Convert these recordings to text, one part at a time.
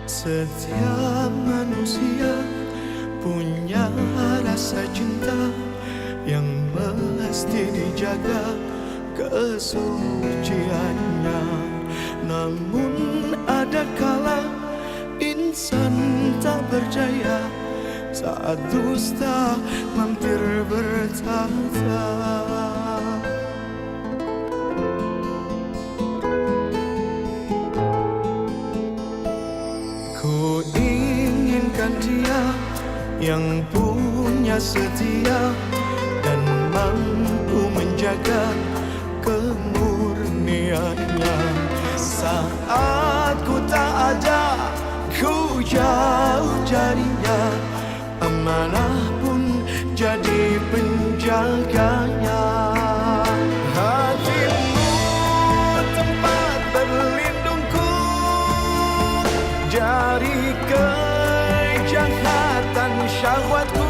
Setiap manusia punya rasa cinta yang mesti dijaga kesuciannya. Namun ada kala insan tak berdaya saat dusta mampir bertata. Ku inginkan dia yang punya setia dan mampu menjaga kemurniannya. Saat ku tak ada, ku jauh darinya, amanah pun jadi penjaganya. Hatimu tempat berlindungku dari kejahatan syahwatku.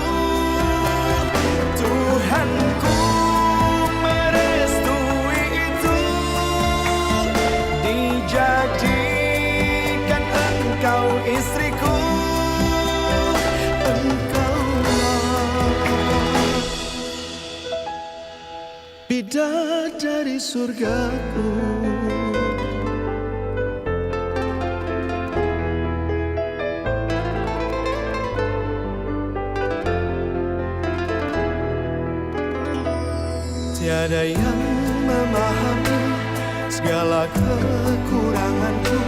Tuhanku merestui itu, dijadikan engkau istriku. Engkaulah bidadari surgaku. Tiada yang memahami segala kekuranganku.